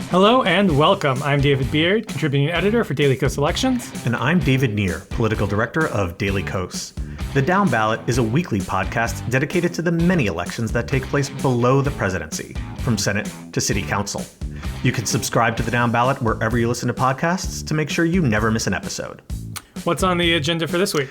Hello and welcome. I'm David Beard, contributing editor for Daily Kos Elections. And I'm David Neer, political director of Daily Kos. The Downballot is a weekly podcast dedicated to the many elections that take place below the presidency, from Senate to City Council. You can subscribe to the Downballot wherever you listen to podcasts to make sure you never miss an episode. What's on the agenda for this week?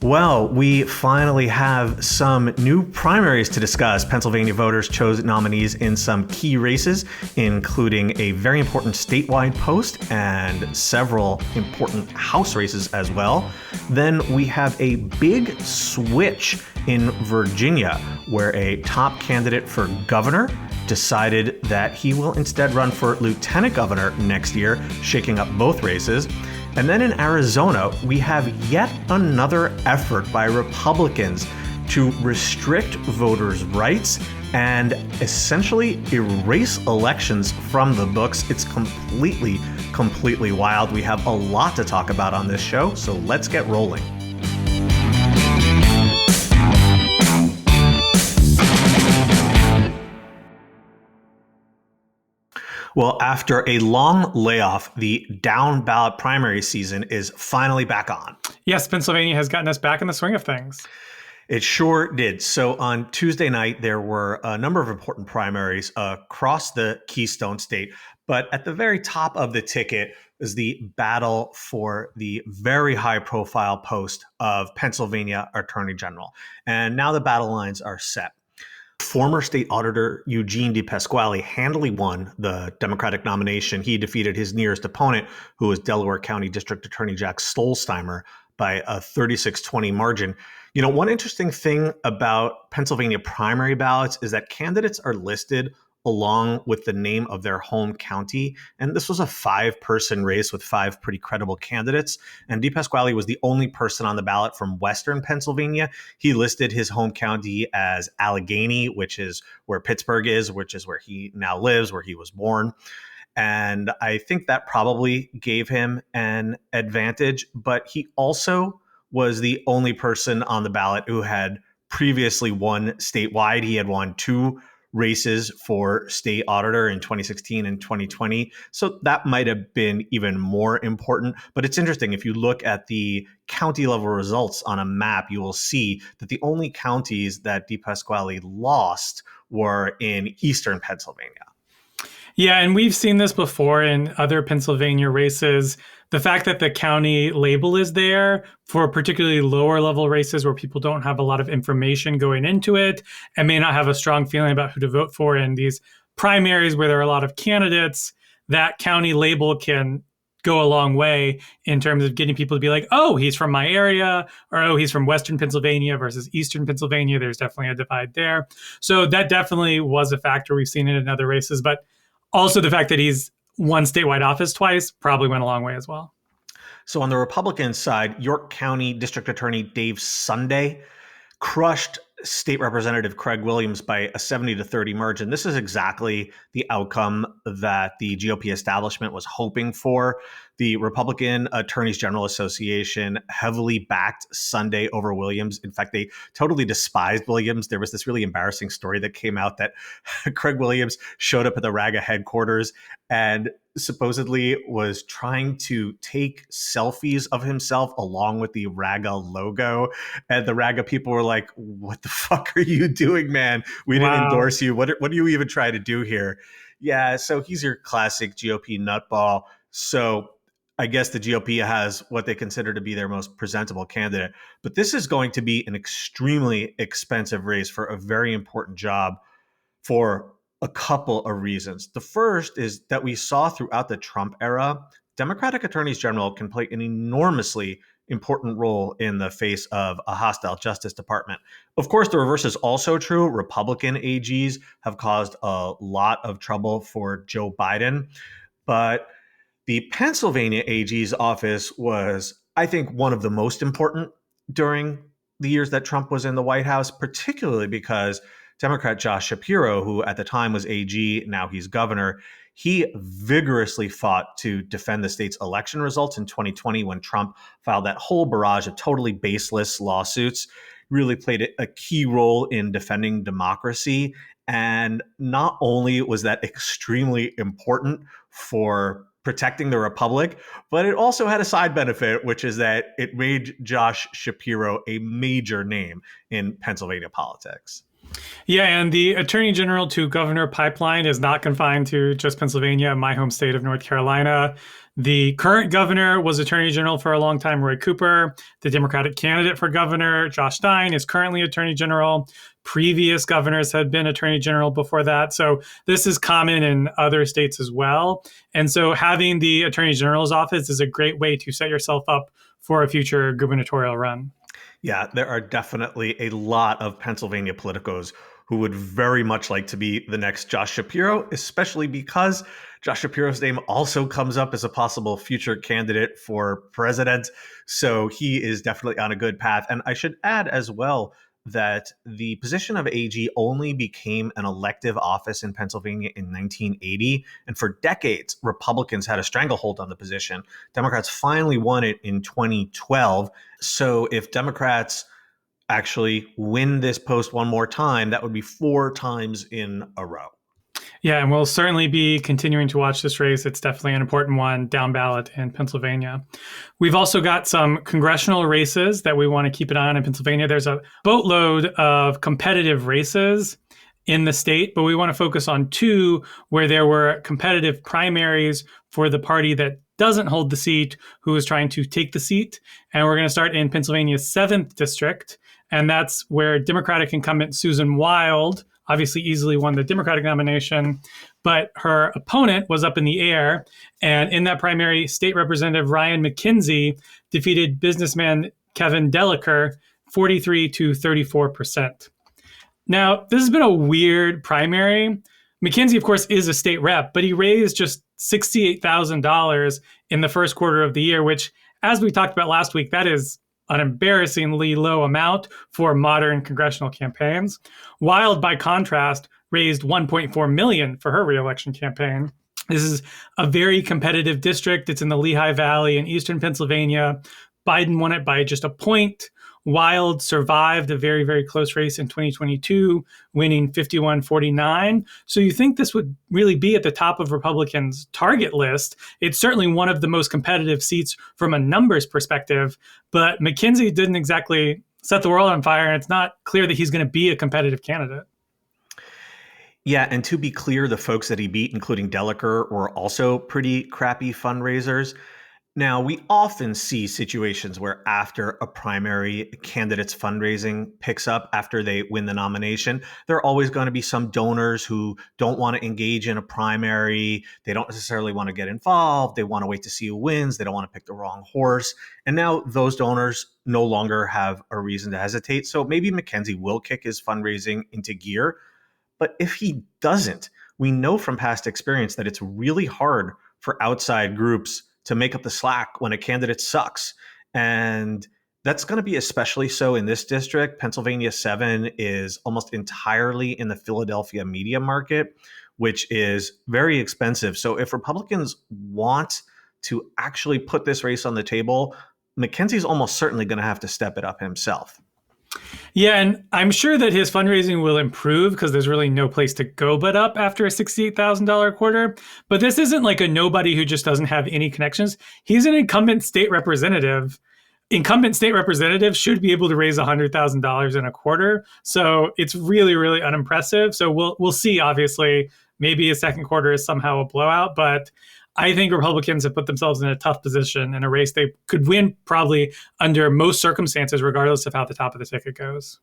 Well, we finally have some new primaries to discuss. Pennsylvania voters chose nominees in some key races, including a very important statewide post and several important House races as well. Then we have a big switch in Virginia, where a top candidate for governor decided that he will instead run for lieutenant governor next year, shaking up both races. And then in Arizona, we have yet another effort by Republicans to restrict voters' rights and essentially erase elections from the books. It's completely wild. We have a lot to talk about on this show, so let's get rolling. Well, after a long layoff, the down-ballot primary season is finally back on. Yes, Pennsylvania has gotten us back in the swing of things. It sure did. So on Tuesday night, there were a number of important primaries across the Keystone State. But at the very top of the ticket is the battle for the very high-profile post of Pennsylvania Attorney General. And now the battle lines are set. Former state auditor Eugene DePasquale handily won the Democratic nomination. He defeated his nearest opponent, who was Delaware County District Attorney Jack Stolzheimer, by a 36-20 margin. You know, one interesting thing about Pennsylvania primary ballots is that candidates are listed along with the name of their home county. And this was a 5-person race with 5 pretty credible candidates. And DePasquale was the only person on the ballot from Western Pennsylvania. He listed his home county as Allegheny, which is where Pittsburgh is, which is where he now lives, where he was born. And I think that probably gave him an advantage. But he also was the only person on the ballot who had previously won statewide. He had won 2 races for state auditor in 2016 and 2020. So that might have been even more important. But it's interesting, if you look at the county level results on a map, you will see that the only counties that DePasquale lost were in eastern Pennsylvania. Yeah, and we've seen this before in other Pennsylvania races. The fact that the county label is there for particularly lower level races where people don't have a lot of information going into it and may not have a strong feeling about who to vote for in these primaries where there are a lot of candidates, that county label can go a long way in terms of getting people to be like, oh, he's from my area, or oh, he's from Western Pennsylvania versus Eastern Pennsylvania. There's definitely a divide there. So that definitely was a factor we've seen it in other races. But also the fact that he's won statewide office twice probably went a long way as well. So on the Republican side, York County District Attorney Dave Sunday crushed State Representative Craig Williams by a 70-30 margin. This is exactly the outcome that the GOP establishment was hoping for. The Republican Attorneys General Association heavily backed Sunday over Williams. In fact, they totally despised Williams. There was this really embarrassing story that came out that Craig Williams showed up at the RAGA headquarters and supposedly was trying to take selfies of himself along with the RAGA logo. And the RAGA people were like, what the fuck are you doing, man? We didn't endorse you. What do you even try to do here? Yeah, so he's your classic GOP nutball. So I guess the GOP has what they consider to be their most presentable candidate. But this is going to be an extremely expensive race for a very important job for a couple of reasons. The first is that we saw throughout the Trump era, Democratic attorneys general can play an enormously important role in the face of a hostile Justice Department. Of course, the reverse is also true. Republican AGs have caused a lot of trouble for Joe Biden. But the Pennsylvania AG's office was, I think, one of the most important during the years that Trump was in the White House, particularly because Democrat Josh Shapiro, who at the time was AG, now he's governor, he vigorously fought to defend the state's election results in 2020 when Trump filed that whole barrage of totally baseless lawsuits, really played a key role in defending democracy. And not only was that extremely important for protecting the republic, but it also had a side benefit, which is that it made Josh Shapiro a major name in Pennsylvania politics. Yeah, and the attorney general to governor pipeline is not confined to just Pennsylvania, my home state of North Carolina. The current governor was attorney general for a long time, Roy Cooper. The Democratic candidate for governor, Josh Stein, is currently attorney general. Previous governors had been attorney general before that. So this is common in other states as well. And so having the attorney general's office is a great way to set yourself up for a future gubernatorial run. Yeah, there are definitely a lot of Pennsylvania politicos who would very much like to be the next Josh Shapiro, especially because Josh Shapiro's name also comes up as a possible future candidate for president. So he is definitely on a good path. And I should add as well that the position of AG only became an elective office in Pennsylvania in 1980. And for decades, Republicans had a stranglehold on the position. Democrats finally won it in 2012. So if Democrats actually win this post one more time, that would be 4 times in a row. Yeah, and we'll certainly be continuing to watch this race. It's definitely an important one, down ballot in Pennsylvania. We've also got some congressional races that we want to keep an eye on in Pennsylvania. There's a boatload of competitive races in the state, but we want to focus on 2 where there were competitive primaries for the party that doesn't hold the seat, who is trying to take the seat. And we're going to start in Pennsylvania's 7th district, and that's where Democratic incumbent Susan Wild obviously easily won the Democratic nomination, but her opponent was up in the air. And in that primary, State Representative Ryan McKenzie defeated businessman Kevin Dellicker 43 to 34%. Now, this has been a weird primary. McKenzie, of course, is a state rep, but he raised just $68,000 in the first quarter of the year, which, as we talked about last week, that is an embarrassingly low amount for modern congressional campaigns. Wild, by contrast, raised $1.4 million for her reelection campaign. This is a very competitive district. It's in the Lehigh Valley in eastern Pennsylvania. Biden won it by just a point. Wild survived a very, very close race in 2022, winning 51-49. So you think this would really be at the top of Republicans' target list. It's certainly one of the most competitive seats from a numbers perspective, but McKenzie didn't exactly set the world on fire, and it's not clear that he's going to be a competitive candidate. Yeah, and to be clear, the folks that he beat, including Dellicker, were also pretty crappy fundraisers. Now, we often see situations where after a primary, a candidate's fundraising picks up after they win the nomination. There are always going to be some donors who don't want to engage in a primary. They don't necessarily want to get involved. They want to wait to see who wins. They don't want to pick the wrong horse. And now those donors no longer have a reason to hesitate. So maybe McKenzie will kick his fundraising into gear. But if he doesn't, we know from past experience that it's really hard for outside groups to make up the slack when a candidate sucks. And that's going to be especially so in this district. Pennsylvania 7 is almost entirely in the Philadelphia media market, which is very expensive. So if Republicans want to actually put this race on the table, McKenzie's almost certainly going to have to step it up himself. Yeah, and I'm sure that his fundraising will improve because there's really no place to go but up after a $68,000 quarter. But this isn't like a nobody who just doesn't have any connections. He's an incumbent state representative. Incumbent state representatives should be able to raise $100,000 in a quarter. So it's really, really unimpressive. So we'll see, obviously. Maybe a second quarter is somehow a blowout, but I think Republicans have put themselves in a tough position in a race they could win probably under most circumstances, regardless of how the top of the ticket goes.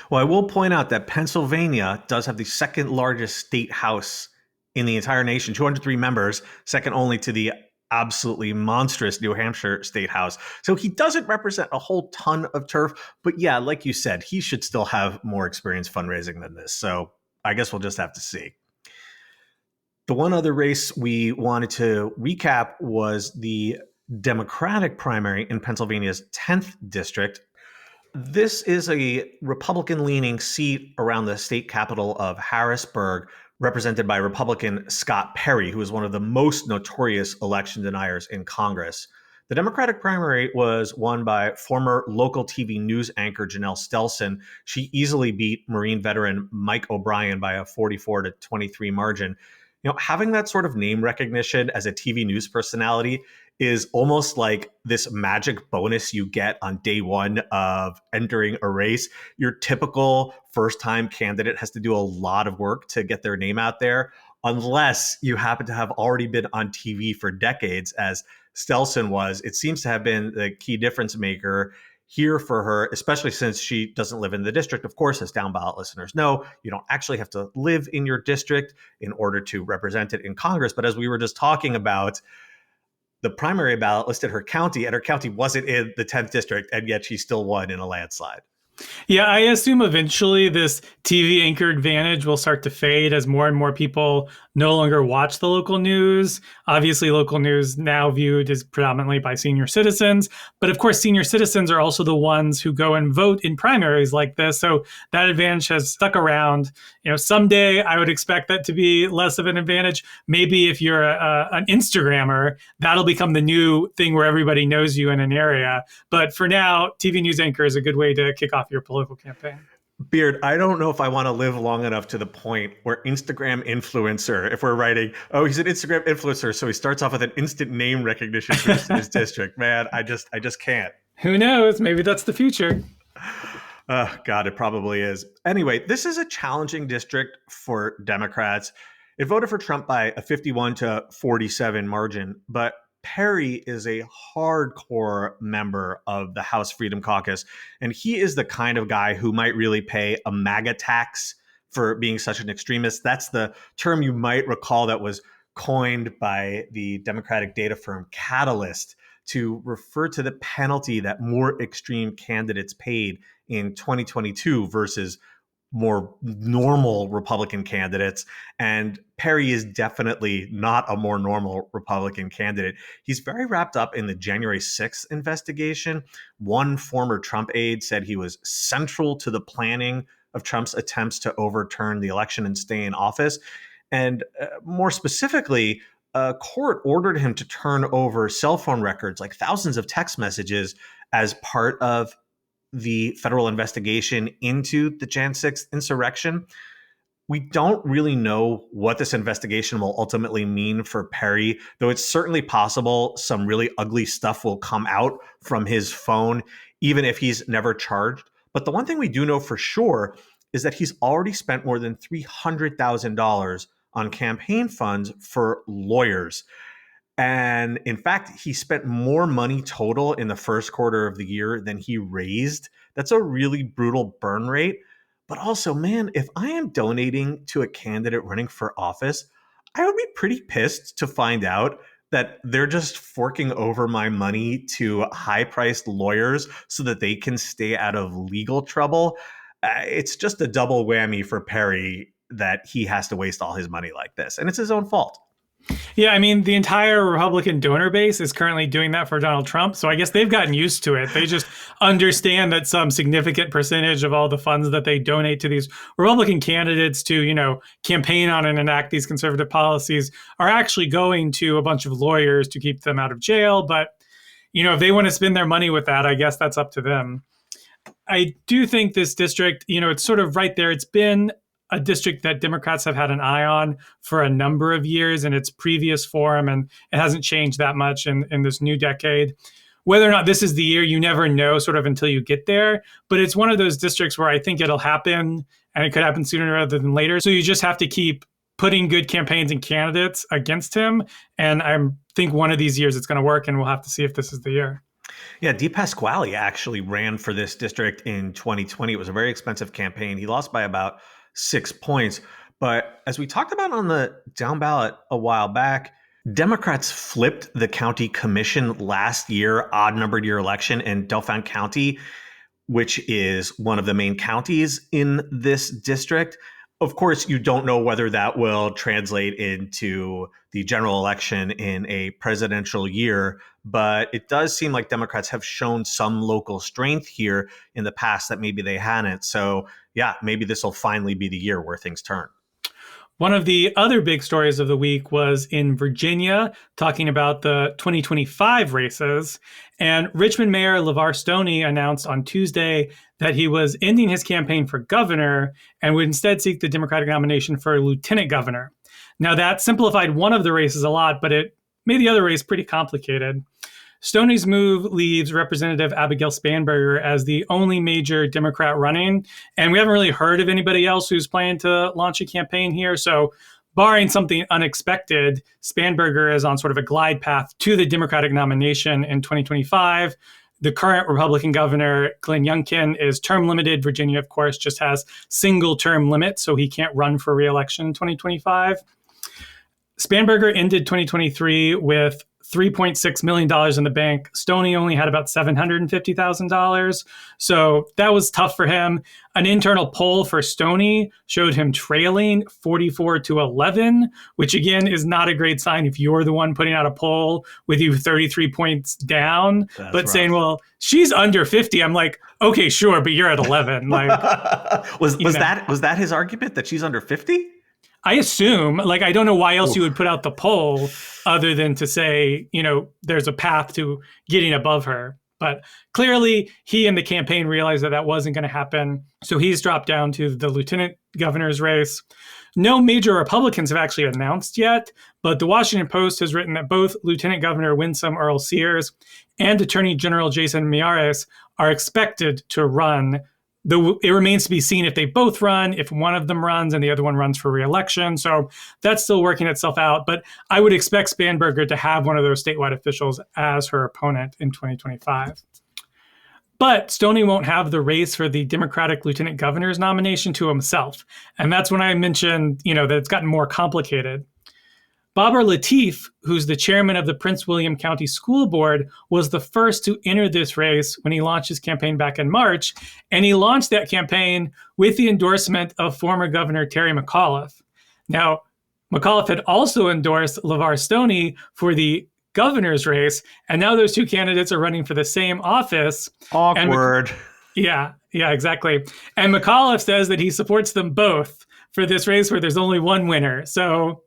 Well, I will point out that Pennsylvania does have the second largest state house in the entire nation, 203 members, second only to the absolutely monstrous New Hampshire State House. So he doesn't represent a whole ton of turf. But yeah, like you said, he should still have more experience fundraising than this. So I guess we'll just have to see. The one other race we wanted to recap was the Democratic primary in Pennsylvania's 10th district. This is a Republican-leaning seat around the state capital of Harrisburg, represented by Republican Scott Perry, who is one of the most notorious election deniers in Congress. The Democratic primary was won by former local TV news anchor Janelle Stelson. She easily beat Marine veteran Mike O'Brien by a 44-23 margin. Having that sort of name recognition as a TV news personality is almost like this magic bonus you get on day one of entering a race. Your typical first time candidate has to do a lot of work to get their name out there, unless you happen to have already been on TV for decades, as Stelson was. It seems to have been the key difference maker here for her, especially since she doesn't live in the district. Of course, as down ballot listeners know, you don't actually have to live in your district in order to represent it in Congress. But as we were just talking about, the primary ballot listed her county, and her county wasn't in the 10th district, and yet she still won in a landslide. Yeah, I assume eventually this TV anchor advantage will start to fade as more and more people no longer watch the local news. Obviously, local news now viewed as predominantly by senior citizens. But of course, senior citizens are also the ones who go and vote in primaries like this. So that advantage has stuck around. Someday I would expect that to be less of an advantage. Maybe if you're an Instagrammer, that'll become the new thing where everybody knows you in an area. But for now, TV news anchor is a good way to kick off your political campaign. Beard, I don't know if I want to live long enough to the point where Instagram influencer, if we're writing, oh, he's an Instagram influencer, so he starts off with an instant name recognition boost in his district. Man, I just can't. Who knows? Maybe that's the future. Oh, God, it probably is. Anyway, this is a challenging district for Democrats. It voted for Trump by a 51-47 margin, but Perry is a hardcore member of the House Freedom Caucus, and he is the kind of guy who might really pay a MAGA tax for being such an extremist. That's the term you might recall that was coined by the Democratic data firm Catalyst to refer to the penalty that more extreme candidates paid in 2022 versus more normal Republican candidates. And Perry is definitely not a more normal Republican candidate. He's very wrapped up in the January 6th investigation. One former Trump aide said he was central to the planning of Trump's attempts to overturn the election and stay in office. And more specifically, a court ordered him to turn over cell phone records, like thousands of text messages, as part of the federal investigation into the Jan 6th insurrection. We don't really know what this investigation will ultimately mean for Perry, though it's certainly possible some really ugly stuff will come out from his phone, even if he's never charged. But the one thing we do know for sure is that he's already spent more than $300,000 on campaign funds for lawyers. And in fact, he spent more money total in the first quarter of the year than he raised. That's a really brutal burn rate. But also, man, if I am donating to a candidate running for office, I would be pretty pissed to find out that they're just forking over my money to high-priced lawyers so that they can stay out of legal trouble. It's just a double whammy for Perry that he has to waste all his money like this. And it's his own fault. Yeah, I mean, the entire Republican donor base is currently doing that for Donald Trump. So I guess they've gotten used to it. They just understand that some significant percentage of all the funds that they donate to these Republican candidates to, campaign on and enact these conservative policies are actually going to a bunch of lawyers to keep them out of jail. But, if they want to spend their money with that, I guess that's up to them. I do think this district, it's sort of right there. It's been a district that Democrats have had an eye on for a number of years in its previous form, and it hasn't changed that much in this new decade. Whether or not this is the year, you never know sort of until you get there. But it's one of those districts where I think it'll happen, and it could happen sooner rather than later. So you just have to keep putting good campaigns and candidates against him. And I think one of these years it's going to work, and we'll have to see if this is the year. Yeah, DePasquale actually ran for this district in 2020. It was a very expensive campaign. He lost by about 6 points. But as we talked about on the down ballot a while back, Democrats flipped the county commission last year, odd numbered year election in Dauphin County, which is one of the main counties in this district. Of course, you don't know whether that will translate into the general election in a presidential year, but it does seem like Democrats have shown some local strength here in the past that maybe they hadn't. So, yeah, maybe this will finally be the year where things turn. One of the other big stories of the week was in Virginia, talking about the 2025 races. And Richmond Mayor LeVar Stoney announced on Tuesday that he was ending his campaign for governor and would instead seek the Democratic nomination for lieutenant governor. Now, that simplified one of the races a lot, but it made the other race pretty complicated. Stoney's move leaves Representative Abigail Spanberger as the only major Democrat running, and we haven't really heard of anybody else who's planning to launch a campaign here. So, barring something unexpected, Spanberger is on sort of a glide path to the Democratic nomination in 2025. The current Republican governor, Glenn Youngkin, is term limited. Virginia, of course, just has single term limit, so he can't run for re-election in 2025. Spanberger ended 2023 with $3.6 million in the bank. Stoney only had about $750,000. So that was tough for him. An internal poll for Stoney showed him trailing 44-11, which again is not a great sign if you're the one putting out a poll with you 33 points down, but rough. Saying, well, she's under 50. I'm like, okay, sure, but you're at 11. Like, was that his argument that she's under 50? I assume, like, I don't know why else you would put out the poll other than to say, there's a path to getting above her. But clearly, he and the campaign realized that that wasn't going to happen. So he's dropped down to the lieutenant governor's race. No major Republicans have actually announced yet, but the Washington Post has written that both Lieutenant Governor Winsome Earl-Sears and Attorney General Jason Miyares are expected to run. It remains to be seen if they both run, if one of them runs and the other one runs for re-election. So that's still working itself out. But I would expect Spanberger to have one of those statewide officials as her opponent in 2025. But Stoney won't have the race for the Democratic lieutenant governor's nomination to himself. And that's when I mentioned, that it's gotten more complicated. Babar Latif, who's the chairman of the Prince William County School Board, was the first to enter this race when he launched his campaign back in March. And he launched that campaign with the endorsement of former Governor Terry McAuliffe. Now, McAuliffe had also endorsed LeVar Stoney for the governor's race. And now those two candidates are running for the same office. Awkward. Yeah, exactly. And McAuliffe says that he supports them both for this race where there's only one winner. So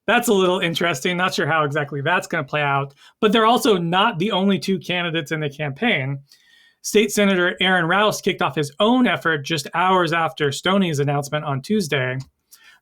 that's a little interesting. Not sure how exactly that's going to play out. But they're also not the only two candidates in the campaign. State Senator Aaron Rouse kicked off his own effort just hours after Stoney's announcement on Tuesday.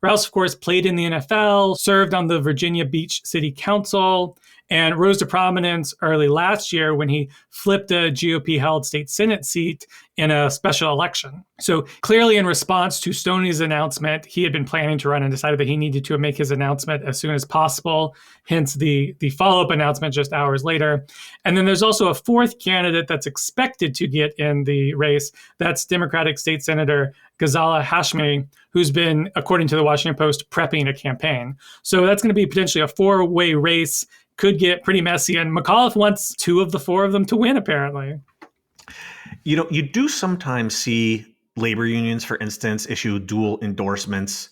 Rouse, of course, played in the NFL, served on the Virginia Beach City Council, and rose to prominence early last year when he flipped a GOP-held state Senate seat in a special election. So clearly in response to Stoney's announcement, he had been planning to run and decided that he needed to make his announcement as soon as possible, hence the follow-up announcement just hours later. And then there's also a fourth candidate that's expected to get in the race. That's Democratic State Senator Ghazala Hashmi, who's been, according to the Washington Post, prepping a campaign. So that's going to be potentially a four-way race. Could get pretty messy. And McAuliffe wants two of the four of them to win, apparently. You do sometimes see labor unions, for instance, issue dual endorsements,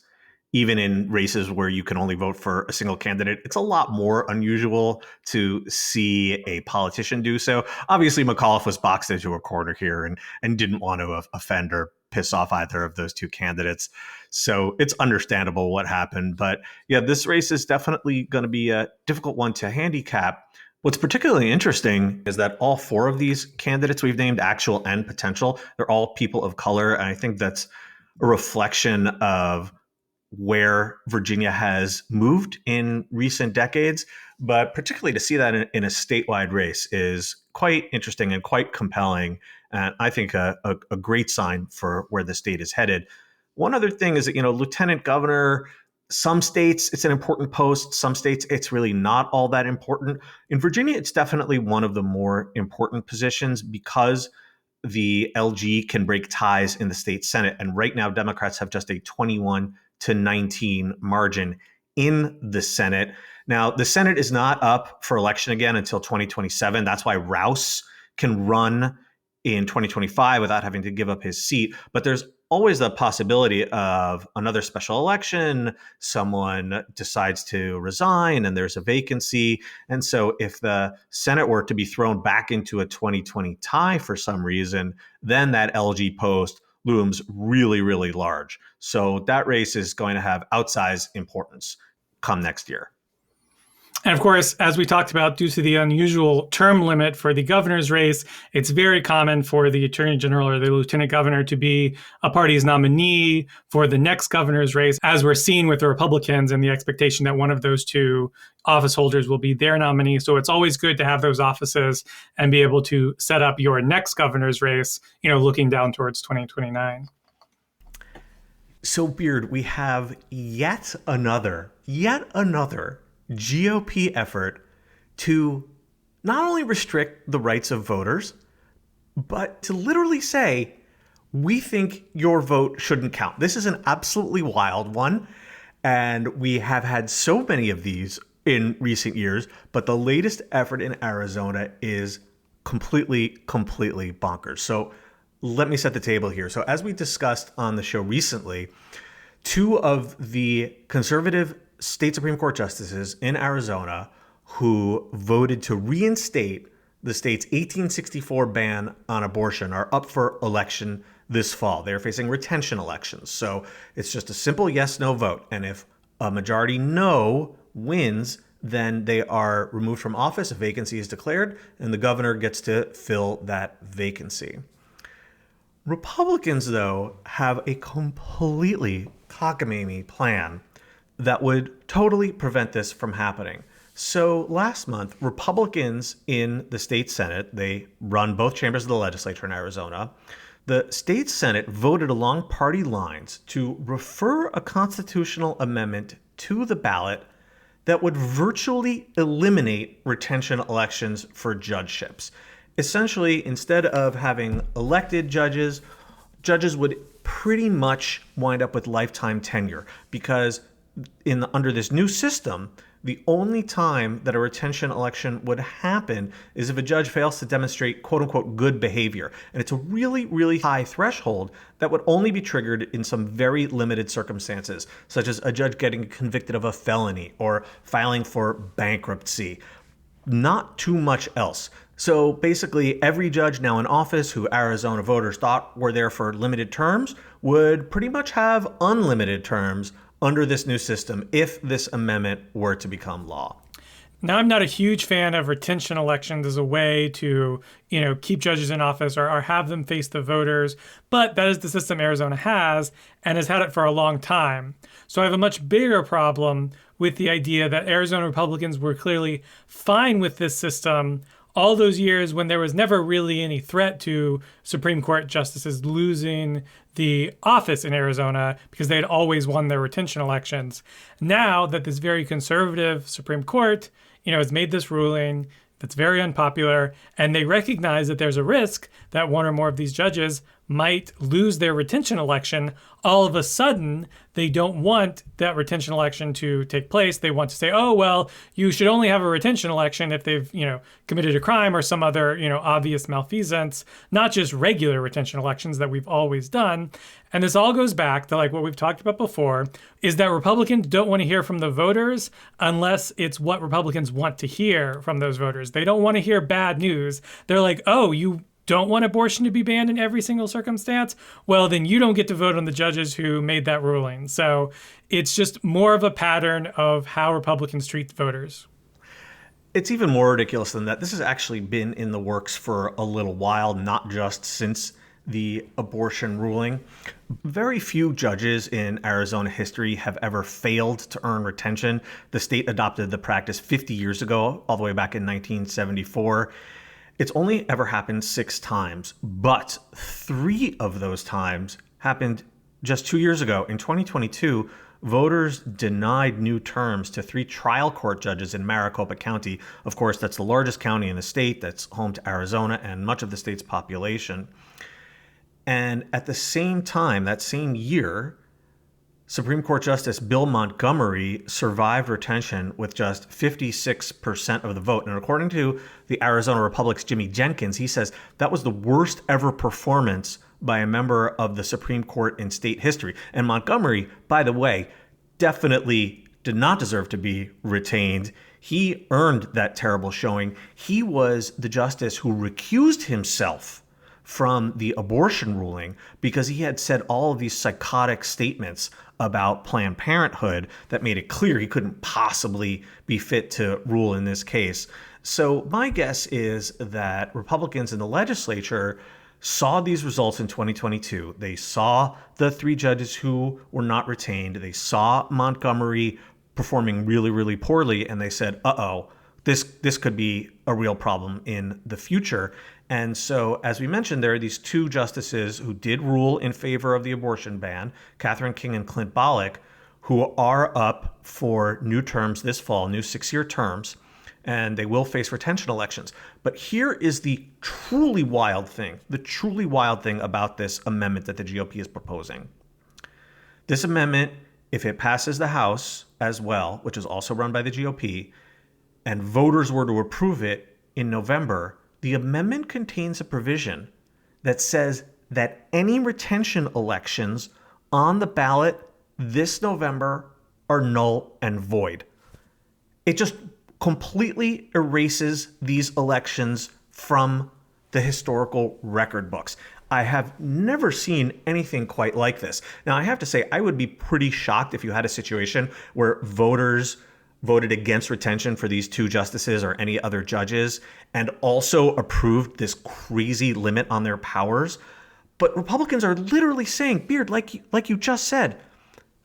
even in races where you can only vote for a single candidate. It's a lot more unusual to see a politician do so. Obviously, McAuliffe was boxed into a corner here and didn't want to offend or piss off either of those two candidates. So it's understandable what happened. But yeah, this race is definitely going to be a difficult one to handicap. What's particularly interesting is that all four of these candidates we've named, actual and potential, they're all people of color. And I think that's a reflection of where Virginia has moved in recent decades. But particularly to see that in a statewide race is quite interesting and quite compelling. And I think a great sign for where the state is headed. One other thing is that, lieutenant governor, some states, it's an important post. Some states, it's really not all that important. In Virginia, it's definitely one of the more important positions because the LG can break ties in the state Senate. And right now, Democrats have just a 21-19 margin in the Senate. Now, the Senate is not up for election again until 2027. That's why Rouse can run in 2025 without having to give up his seat. But there's always the possibility of another special election. Someone decides to resign and there's a vacancy. And so if the Senate were to be thrown back into a 2020 tie for some reason, then that LG post looms really, really large. So that race is going to have outsized importance come next year. And of course, as we talked about, due to the unusual term limit for the governor's race, it's very common for the attorney general or the lieutenant governor to be a party's nominee for the next governor's race, as we're seeing with the Republicans and the expectation that one of those two office holders will be their nominee. So it's always good to have those offices and be able to set up your next governor's race, looking down towards 2029. So, Beard, we have yet another GOP effort to not only restrict the rights of voters, but to literally say, we think your vote shouldn't count. This is an absolutely wild one. And we have had so many of these in recent years, but the latest effort in Arizona is completely bonkers. So let me set the table here. So as we discussed on the show recently, two of the conservative state Supreme Court justices in Arizona who voted to reinstate the state's 1864 ban on abortion are up for election this fall. They're facing retention elections. So it's just a simple yes/no vote. And if a majority no wins, then they are removed from office, a vacancy is declared, and the governor gets to fill that vacancy. Republicans, though, have a completely cockamamie plan that would totally prevent this from happening. So last month, Republicans in the state Senate, they run both chambers of the legislature in Arizona, the state Senate voted along party lines to refer a constitutional amendment to the ballot that would virtually eliminate retention elections for judgeships. Essentially, instead of having elected judges, judges would pretty much wind up with lifetime tenure because under this new system, the only time that a retention election would happen is if a judge fails to demonstrate quote unquote good behavior. And it's a really, really high threshold that would only be triggered in some very limited circumstances, such as a judge getting convicted of a felony or filing for bankruptcy. Not too much else. So basically, every judge now in office who Arizona voters thought were there for limited terms would pretty much have unlimited terms under this new system if this amendment were to become law. Now, I'm not a huge fan of retention elections as a way to, keep judges in office or have them face the voters, but that is the system Arizona has and has had it for a long time. So I have a much bigger problem with the idea that Arizona Republicans were clearly fine with this system all those years when there was never really any threat to Supreme Court justices losing the office in Arizona because they had always won their retention elections. Now that this very conservative Supreme Court, has made this ruling that's very unpopular, and they recognize that there's a risk that one or more of these judges might lose their retention election, all of a sudden, they don't want that retention election to take place. They want to say, oh, well, you should only have a retention election if they've, committed a crime or some other, obvious malfeasance, not just regular retention elections that we've always done. And this all goes back to what we've talked about before, is that Republicans don't want to hear from the voters unless it's what Republicans want to hear from those voters. They don't want to hear bad news. They're like, oh, you don't want abortion to be banned in every single circumstance? Well, then you don't get to vote on the judges who made that ruling. So it's just more of a pattern of how Republicans treat voters. It's even more ridiculous than that. This has actually been in the works for a little while, not just since the abortion ruling. Very few judges in Arizona history have ever failed to earn retention. The state adopted the practice 50 years ago, all the way back in 1974. It's only ever happened 6 times, but 3 of those times happened just 2 years ago. In 2022, voters denied new terms to 3 trial court judges in Maricopa County. Of course, that's the largest county in the state that's home to Arizona and much of the state's population. And at the same time, that same year, Supreme Court Justice Bill Montgomery survived retention with just 56% of the vote. And according to the Arizona Republic's Jimmy Jenkins, he says that was the worst ever performance by a member of the Supreme Court in state history. And Montgomery, by the way, definitely did not deserve to be retained. He earned that terrible showing. He was the justice who recused himself from the abortion ruling because he had said all of these psychotic statements about Planned Parenthood that made it clear he couldn't possibly be fit to rule in this case. So my guess is that Republicans in the legislature saw these results in 2022. They saw the 3 judges who were not retained. They saw Montgomery performing really, really poorly, and they said, uh-oh, this could be a real problem in the future. And so, as we mentioned, there are these 2 justices who did rule in favor of the abortion ban, Catherine King and Clint Bolick, who are up for new terms this fall, new 6-year terms, and they will face retention elections. But here is the truly wild thing about this amendment that the GOP is proposing. This amendment, if it passes the House as well, which is also run by the GOP, and voters were to approve it in November, the amendment contains a provision that says that any retention elections on the ballot this November are null and void. It just completely erases these elections from the historical record books. I have never seen anything quite like this. Now, I have to say, I would be pretty shocked if you had a situation where voters voted against retention for these 2 justices or any other judges and also approved this crazy limit on their powers. But Republicans are literally saying, Beard, like you just said,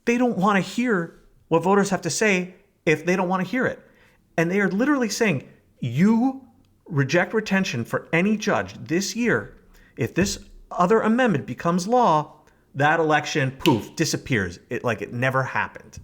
they don't want to hear what voters have to say if they don't want to hear it. And they are literally saying, you reject retention for any judge this year. If this other amendment becomes law, that election, poof, disappears. It never happened.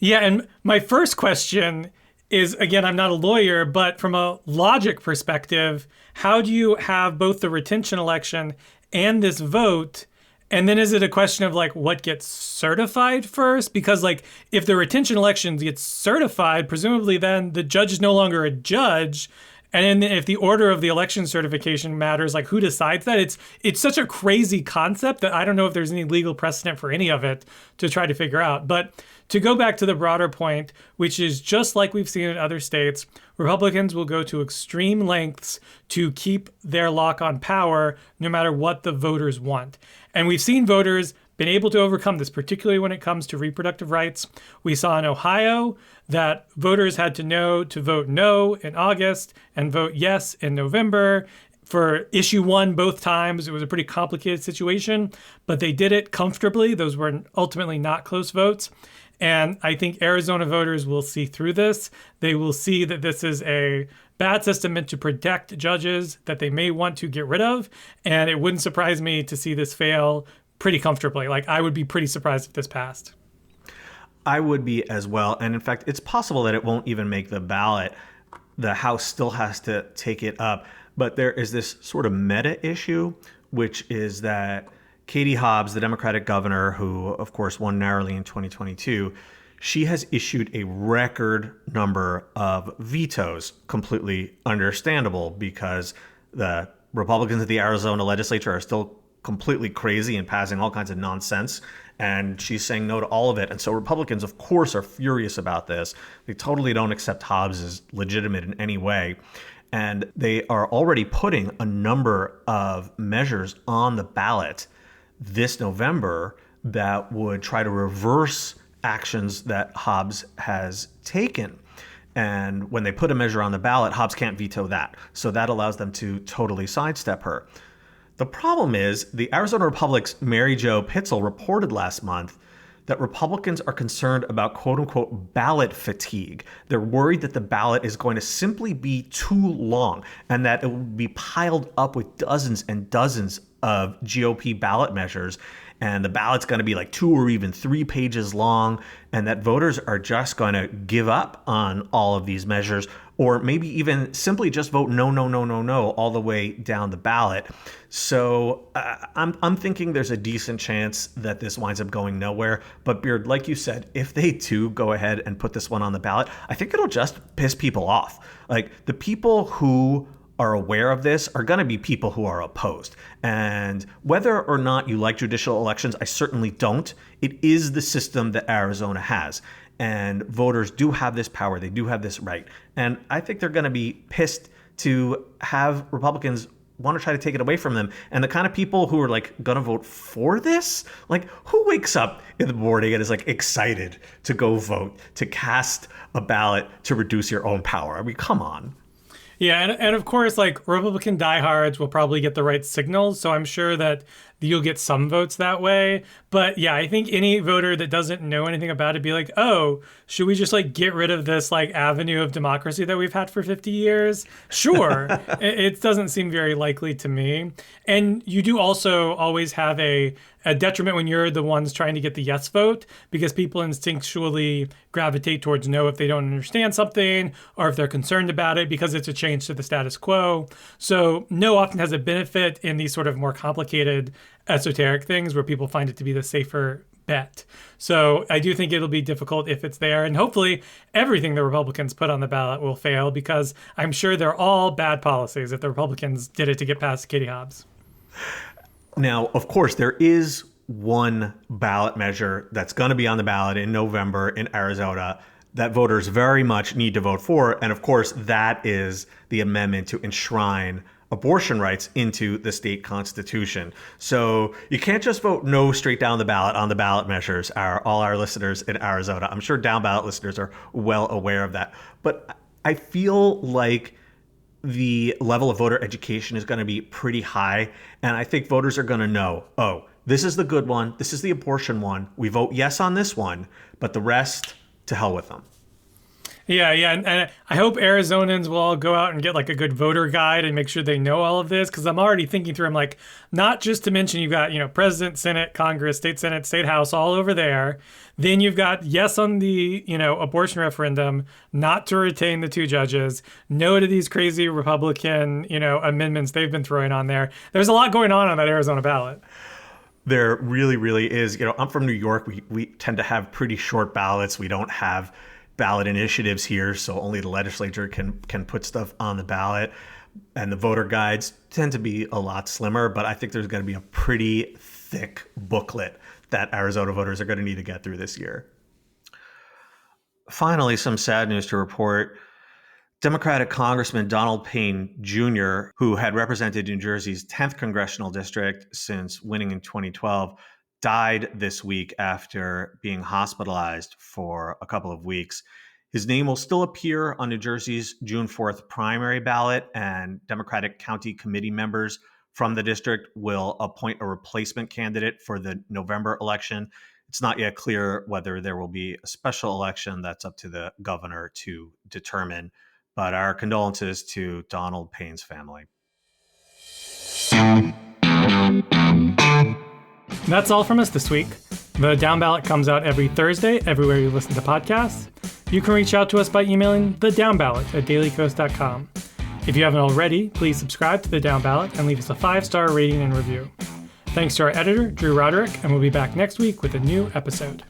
Yeah, and my first question is, again, I'm not a lawyer, but from a logic perspective, how do you have both the retention election and this vote? And then is it a question of what gets certified first? Because if the retention election gets certified, presumably then the judge is no longer a judge. And then if the order of the election certification matters, who decides that? It's such a crazy concept that I don't know if there's any legal precedent for any of it to try to figure out. But to go back to the broader point, which is just like we've seen in other states, Republicans will go to extreme lengths to keep their lock on power no matter what the voters want. And we've seen voters been able to overcome this, particularly when it comes to reproductive rights. We saw in Ohio that voters had to vote no in August and vote yes in November. For issue 1 both times, it was a pretty complicated situation, but they did it comfortably. Those were ultimately not close votes. And I think Arizona voters will see through this. They will see that this is a bad system meant to protect judges that they may want to get rid of. And it wouldn't surprise me to see this fail pretty comfortably. I would be pretty surprised if this passed. I would be as well. And in fact, it's possible that it won't even make the ballot. The House still has to take it up. But there is this sort of meta issue, which is that Katie Hobbs, the Democratic governor, who, of course, won narrowly in 2022, she has issued a record number of vetoes. Completely understandable because the Republicans of the Arizona legislature are still completely crazy and passing all kinds of nonsense. And she's saying no to all of it. And so Republicans, of course, are furious about this. They totally don't accept Hobbs as legitimate in any way. And they are already putting a number of measures on the ballot this November that would try to reverse actions that Hobbs has taken. And when they put a measure on the ballot, Hobbs can't veto that. So that allows them to totally sidestep her. The problem is the Arizona Republic's Mary Jo Pitzel reported last month that Republicans are concerned about quote unquote ballot fatigue. They're worried that the ballot is going to simply be too long and that it will be piled up with dozens and dozens of GOP ballot measures. And the ballot's going to be 2 or even 3 pages long, and that voters are just going to give up on all of these measures, or maybe even simply just vote no, no, no, no, no all the way down the ballot. So I'm thinking there's a decent chance that this winds up going nowhere. But Beard, like you said, if they do go ahead and put this one on the ballot, I think it'll just piss people off. The people who are aware of this are going to be people who are opposed. And whether or not you like judicial elections, I certainly don't. It is the system that Arizona has. And voters do have this power. They do have this right. And I think they're going to be pissed to have Republicans want to try to take it away from them. And the kind of people who are like going to vote for this, like who wakes up in the morning and is like excited to go vote, to cast a ballot to reduce your own power? I mean, come on. Yeah, and of course, like Republican diehards will probably get the right signals, so I'm sure that you'll get some votes that way. But yeah, I think any voter that doesn't know anything about it be like, oh, should we just like get rid of this like avenue of democracy that we've had for 50 years? Sure. It doesn't seem very likely to me. And you do also always have a detriment when you're the ones trying to get the yes vote, because people instinctually gravitate towards no if they don't understand something or if they're concerned about it because it's a change to the status quo. So no often has a benefit in these sort of more complicated esoteric things where people find it to be the safer bet. So I do think it'll be difficult if it's there. And hopefully everything the Republicans put on the ballot will fail, because I'm sure they're all bad policies if the Republicans did it to get past Katie Hobbs. Now, of course, there is one ballot measure that's going to be on the ballot in November in Arizona that voters very much need to vote for. And of course, that is the amendment to enshrine abortion rights into the state constitution. So you can't just vote no straight down the ballot on the ballot measures, all our listeners in Arizona. I'm sure down ballot listeners are well aware of that. But I feel like the level of voter education is going to be pretty high. And I think voters are going to know, oh, this is the good one. This is the abortion one. We vote yes on this one, but the rest, to hell with them. Yeah. And I hope Arizonans will all go out and get like a good voter guide and make sure they know all of this, because I'm already thinking through, I'm like, not just to mention you've got, President, Senate, Congress, State Senate, State House all over there. Then you've got yes on the, abortion referendum, not to retain the two judges, no to these crazy Republican, amendments they've been throwing on there. There's a lot going on that Arizona ballot. There really, really is. I'm from New York. We tend to have pretty short ballots. We don't have ballot initiatives here, so only the legislature can put stuff on the ballot. And the voter guides tend to be a lot slimmer, but I think there's going to be a pretty thick booklet that Arizona voters are going to need to get through this year. Finally, some sad news to report. Democratic Congressman Donald Payne Jr., who had represented New Jersey's 10th congressional district since winning in 2012, died this week after being hospitalized for a couple of weeks. His name will still appear on New Jersey's June 4th primary ballot, and Democratic county committee members from the district will appoint a replacement candidate for the November election. It's not yet clear whether there will be a special election. That's up to the governor to determine. But our condolences to Donald Payne's family. That's all from us this week. The Down Ballot comes out every Thursday, everywhere you listen to podcasts. You can reach out to us by emailing thedownballot@dailycoast.com. If you haven't already, please subscribe to the Down Ballot and leave us a 5-star rating and review. Thanks to our editor, Drew Roderick, and we'll be back next week with a new episode.